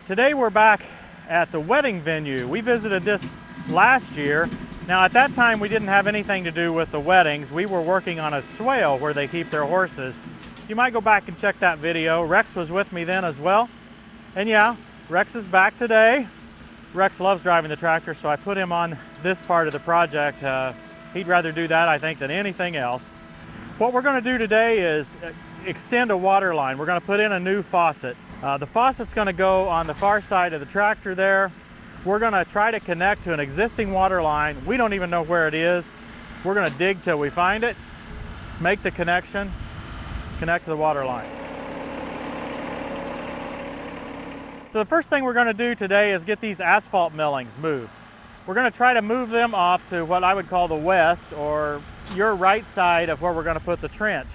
Today we're back at the wedding venue. We visited this last year. Now at that time we didn't have anything to do with the weddings. We were working on a swale where they keep their horses. You might go back and check that video. Rex was with me then as well. And yeah, Rex is back today. Rex loves driving the tractor, so I put him on this part of the project. He'd rather do that, I think, than anything else. What we're going to do today is extend a water line. We're going to put in a new faucet. The faucet's going to go on the far side of the tractor there. We're going to try to connect to an existing water line. We don't even know where it is. We're going to dig till we find it, make the connection, connect to the water line. So the first thing we're going to do today is get these asphalt millings moved. We're going to try to move them off to what I would call the west, or your right side of where we're going to put the trench.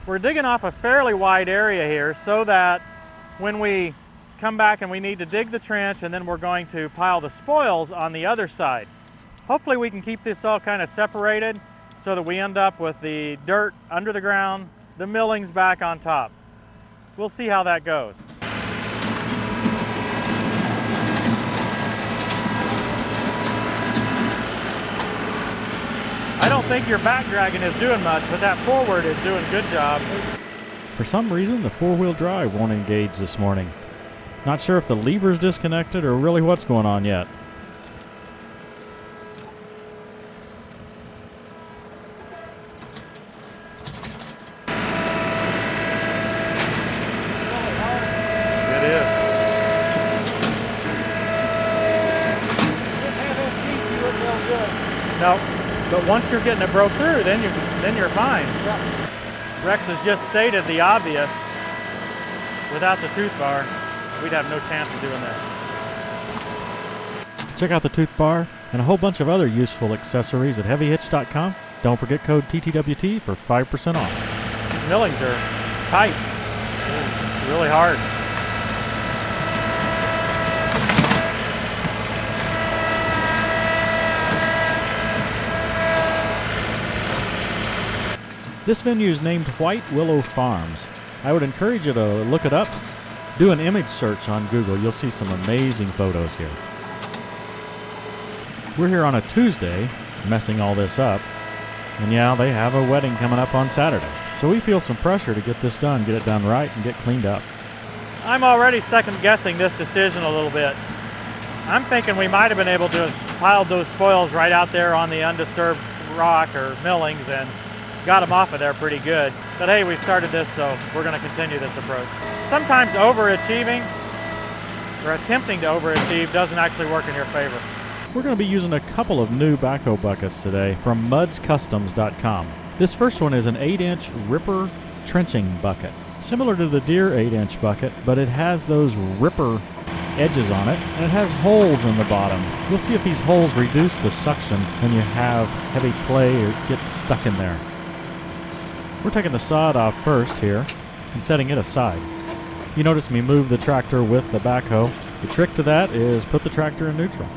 We're digging off a fairly wide area here so that when we come back and we need to dig the trench, and then we're going to pile the spoils on the other side. Hopefully we can keep this all kind of separated so that we end up with the dirt under the ground, the millings back on top. We'll see how that goes. I don't think your back dragging is doing much, but that forward is doing a good job. For some reason, the four-wheel drive won't engage this morning. Not sure if the lever's disconnected or really what's going on yet. It is. No, but once you're getting it broke through, then you're fine. Yeah. Rex has just stated the obvious. Without the tooth bar, we'd have no chance of doing this. Check out the tooth bar and a whole bunch of other useful accessories at heavyhitch.com. Don't forget code TTWT for 5% off. These millings are tight, really hard. This venue is named White Willow Farms. I would encourage you to look it up. Do an image search on Google. You'll see some amazing photos here. We're here on a Tuesday, messing all this up. And yeah, they have a wedding coming up on Saturday. So we feel some pressure to get this done, get it done right, and get cleaned up. I'm already second-guessing this decision a little bit. I'm thinking we might have been able to have piled those spoils right out there on the undisturbed rock or millings and got them off of there pretty good. But hey, we've started this, so we're going to continue this approach. Sometimes overachieving or attempting to overachieve doesn't actually work in your favor. We're going to be using a couple of new backhoe buckets today from mudscustoms.com. This first one is an 8-inch ripper trenching bucket, similar to the Deere 8-inch bucket, but it has those ripper edges on it, and it has holes in the bottom. You'll see if these holes reduce the suction when you have heavy clay or get stuck in there. We're taking the sod off first here and setting it aside. You notice me move the tractor with the backhoe. The trick to that is put the tractor in neutral.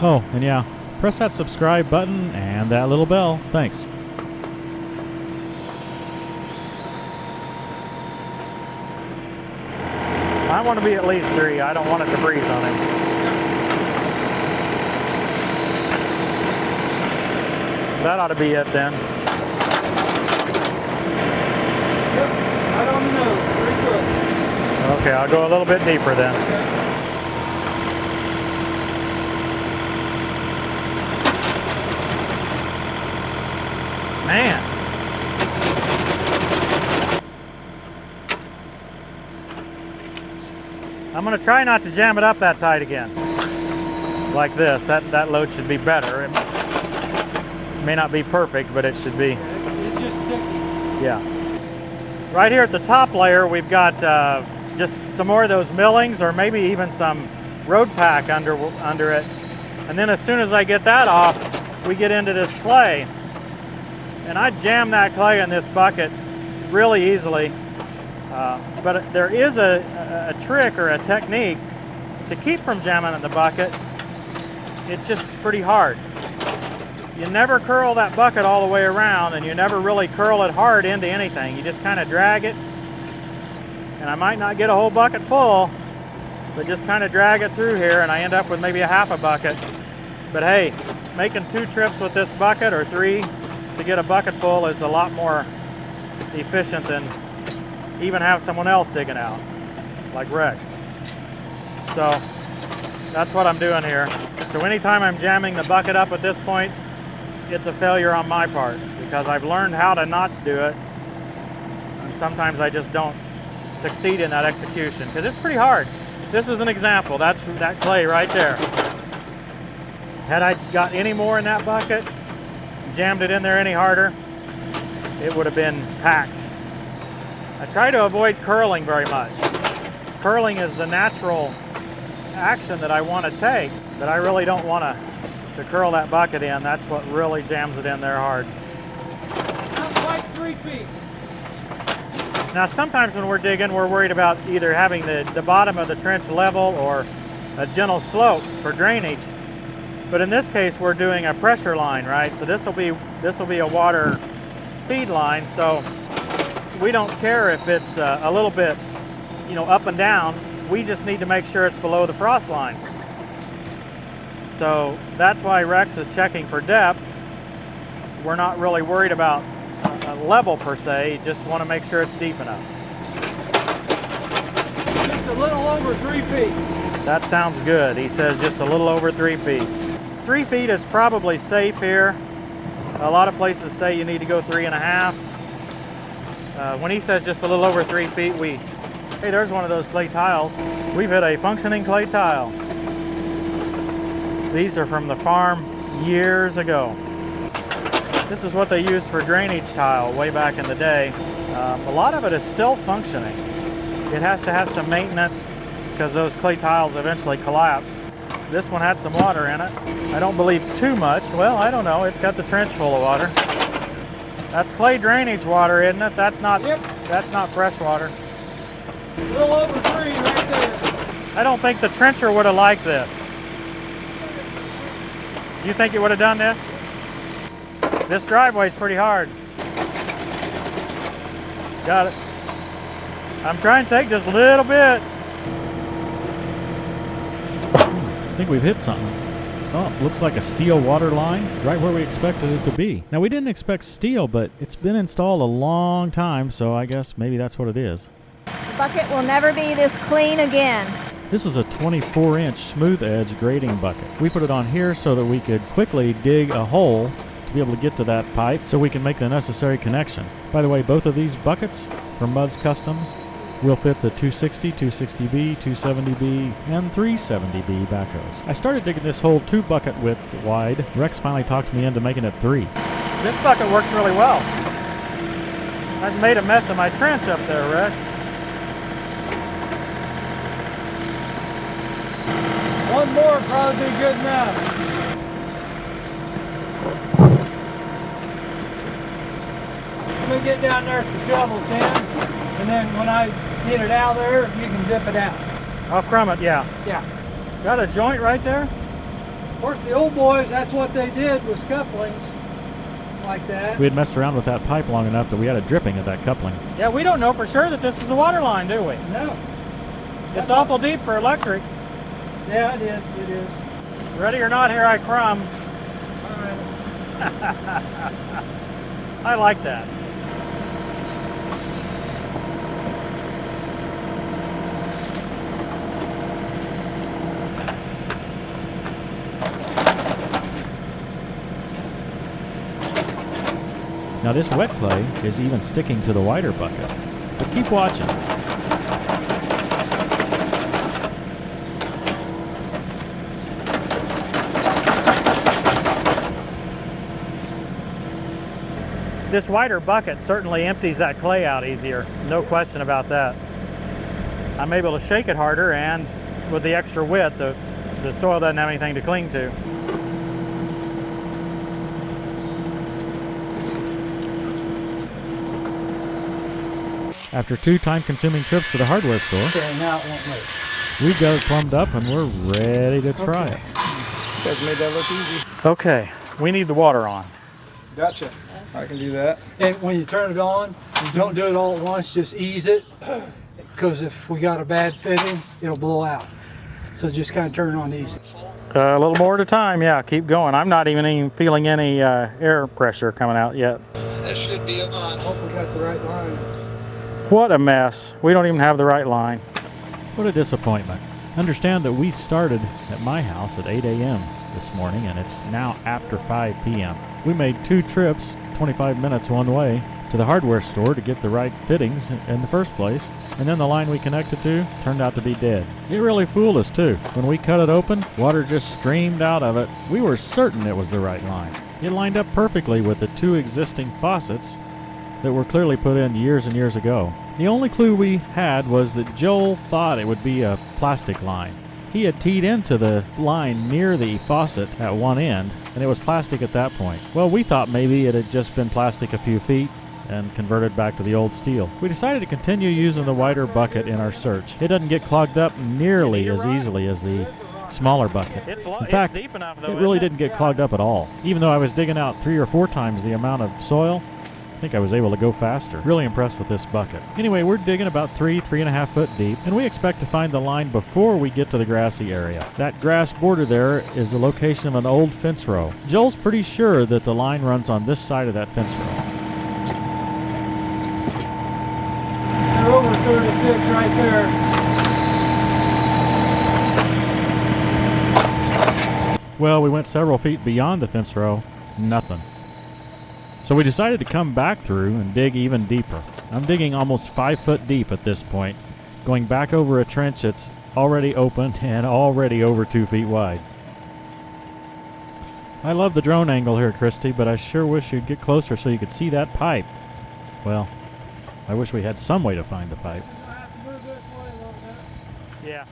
Oh, and yeah, press that subscribe button and that little bell. Thanks. I want to be at least 3. I don't want it to breeze on him. That ought to be it then. Right on the nose, 3 foot. Okay, I'll go a little bit deeper then. Man. I'm going to try not to jam it up that tight again. Like this. That load should be better. It may not be perfect, but it should be. It's just sticky. Yeah. Right here at the top layer, we've got just some more of those millings, or maybe even some road pack under it. And then as soon as I get that off, we get into this clay. And I jam that clay in this bucket really easily. But there is a trick or a technique to keep from jamming in the bucket. It's just pretty hard. You never curl that bucket all the way around, and you never really curl it hard into anything. You just kind of drag it, and I might not get a whole bucket full, but just kind of drag it through here and I end up with maybe a half a bucket. But hey, making 2 trips with this bucket or 3 to get a bucket full is a lot more efficient than even have someone else digging out, like Rex. So that's what I'm doing here. So anytime I'm jamming the bucket up at this point, it's a failure on my part because I've learned how to not do it. And sometimes I just don't succeed in that execution because it's pretty hard. This is an example. That's that clay right there. Had I got any more in that bucket, jammed it in there any harder, it would have been packed. I try to avoid curling very much. Curling is the natural action that I want to take, but I really don't want to curl that bucket in. That's what really jams it in there hard. Not quite 3 feet. Now sometimes when we're digging, we're worried about either having the bottom of the trench level or a gentle slope for drainage. But in this case, we're doing a pressure line, right? So this will be a water feed line. So we don't care if it's a little bit, up and down. We just need to make sure it's below the frost line. So that's why Rex is checking for depth. We're not really worried about a level per se, just want to make sure it's deep enough. Just a little over 3 feet. That sounds good. He says just a little over 3 feet. 3 feet is probably safe here. A lot of places say you need to go 3.5. When he says just a little over 3 feet, hey, there's one of those clay tiles. We've hit a functioning clay tile. These are from the farm years ago. This is what they used for drainage tile way back in the day. A lot of it is still functioning. It has to have some maintenance because those clay tiles eventually collapse. This one had some water in it. I don't believe too much. Well, I don't know. It's got the trench full of water. That's clay drainage water, isn't it? That's not. Yep. That's not fresh water. A little over 3 right there. I don't think the trencher would have liked this. You think it would have done this? This driveway's pretty hard. Got it. I'm trying to take just a little bit. I think we've hit something. Oh, looks like a steel water line, right where we expected it to be. Now, we didn't expect steel, but it's been installed a long time, so I guess maybe that's what it is. The bucket will never be this clean again. This is a 24-inch smooth edge grading bucket. We put it on here so that we could quickly dig a hole to be able to get to that pipe so we can make the necessary connection. By the way, both of these buckets from Mud's Customs will fit the 260, 260B, 270B, and 370B backhoes. I started digging this hole 2 bucket widths wide. Rex finally talked me into making it 3. This bucket works really well. I've made a mess of my trench up there, Rex. One more would probably be good enough. I'm gonna get down there with the shovel, Tim, and then when I get it out there, you can dip it out. I'll crumb it, yeah. Yeah. Got a joint right there? Of course, the old boys, that's what they did was couplings like that. We had messed around with that pipe long enough that we had a dripping at that coupling. Yeah, we don't know for sure that this is the water line, do we? No. It's awful deep for electric. Yeah, it is. It is. Ready or not, here I crumb. All right. I like that. Now this wet clay is even sticking to the wider bucket, but keep watching. This wider bucket certainly empties that clay out easier, no question about that. I'm able to shake it harder, and with the extra width, the soil doesn't have anything to cling to. After 2 time-consuming trips to the hardware store, Okay, now it won't move. we've got it plumbed up and we're ready to try it. You guys made that look easy. Okay, we need the water on. Gotcha. I can do that. And when you turn it on, don't do it all at once, just ease it, because if we got a bad fitting, it'll blow out. So just kind of turn on easy. A little more at a time, yeah, keep going. I'm not even feeling any air pressure coming out yet. That should be on. Hope we got the right line. What a mess. We don't even have the right line. What a disappointment. Understand that we started at my house at 8 a.m. this morning, and it's now after 5 p.m. We made 2 trips, 25 minutes one way, to the hardware store to get the right fittings in the first place, and then the line we connected to turned out to be dead. It really fooled us too. When we cut it open, water just streamed out of it. We were certain it was the right line. It lined up perfectly with the 2 existing faucets that were clearly put in years and years ago. The only clue we had was that Joel thought it would be a plastic line. He had teed into the line near the faucet at one end, and it was plastic at that point. Well, we thought maybe it had just been plastic a few feet and converted back to the old steel. We decided to continue using the wider bucket in our search. It doesn't get clogged up nearly as easily as the smaller bucket. In fact, deep enough, though, it really isn't didn't get clogged up at all. Even though I was digging out 3 or 4 times the amount of soil, I think I was able to go faster. Really impressed with this bucket. Anyway, we're digging about 3.5 foot deep, and we expect to find the line before we get to the grassy area. That grass border there is the location of an old fence row. Joel's pretty sure that the line runs on this side of that fence row. You're over 36 right there. Well, we went several feet beyond the fence row. Nothing. So we decided to come back through and dig even deeper. I'm digging almost 5 foot deep at this point, going back over a trench that's already open and already over 2 feet wide. I love the drone angle here, Christy, but I sure wish you'd get closer so you could see that pipe. Well, I wish we had some way to find the pipe. Yeah.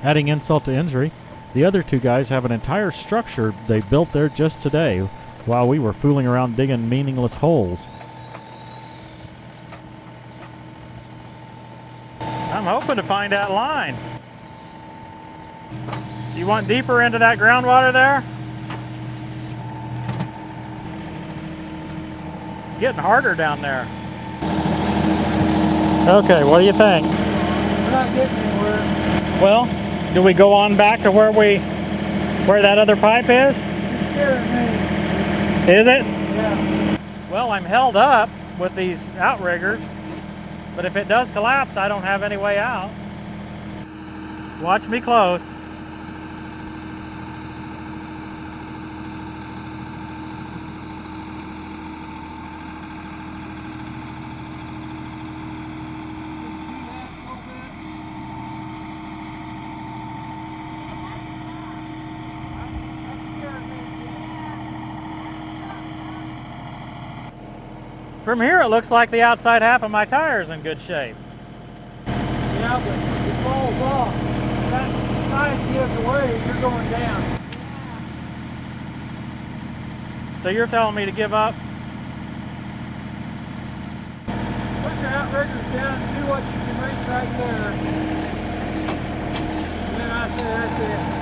Adding insult to injury, the other 2 guys have an entire structure they built there just today while we were fooling around digging meaningless holes. I'm hoping to find that line. You want deeper into that groundwater there? It's getting harder down there. Okay, what do you think? We're not getting anywhere. Well, do we go on back to where that other pipe is? You're scaring me. Is it? Yeah. Well, I'm held up with these outriggers, but if it does collapse, I don't have any way out. Watch me close. From here, it looks like the outside half of my tire is in good shape. Yeah, but if it falls off, that side gives away, you're going down. So you're telling me to give up? Put your outriggers down and do what you can reach right there. And then I say that's it.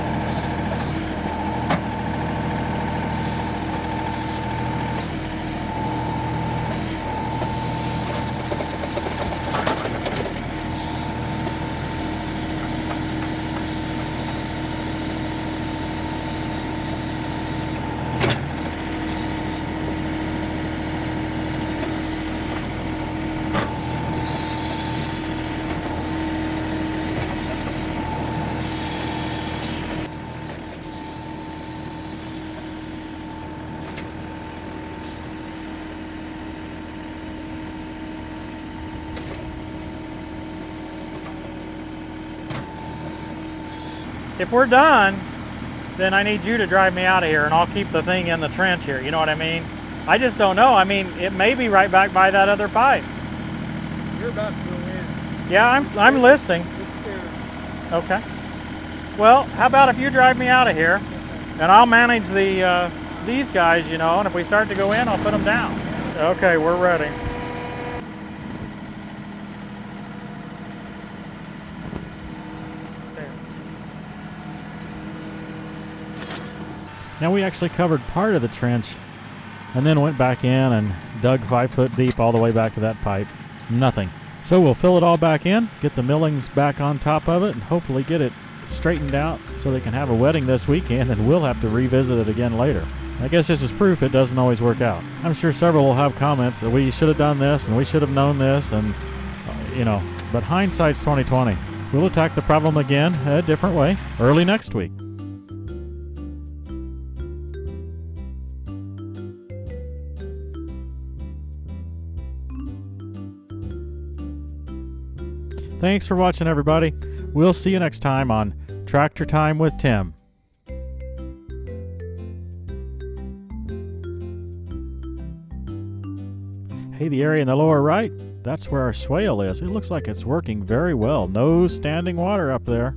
If we're done, then I need you to drive me out of here and I'll keep the thing in the trench here, you know what I mean? I just don't know. I mean, it may be right back by that other pipe. You're about to go in. Yeah, I'm listening. It's scary. Okay. Well, how about if you drive me out of here and I'll manage these guys, you know, and if we start to go in, I'll put them down. Okay, we're ready. Now we actually covered part of the trench and then went back in and dug 5 foot deep all the way back to that pipe. Nothing. So we'll fill it all back in, get the millings back on top of it, and hopefully get it straightened out so they can have a wedding this weekend, and we'll have to revisit it again later. I guess this is proof it doesn't always work out. I'm sure several will have comments that we should have done this and we should have known this, and but hindsight's 2020. We'll attack the problem again a different way early next week. Thanks for watching, everybody. We'll see you next time on Tractor Time with Tim. Hey, the area in the lower right, that's where our swale is. It looks like it's working very well. No standing water up there.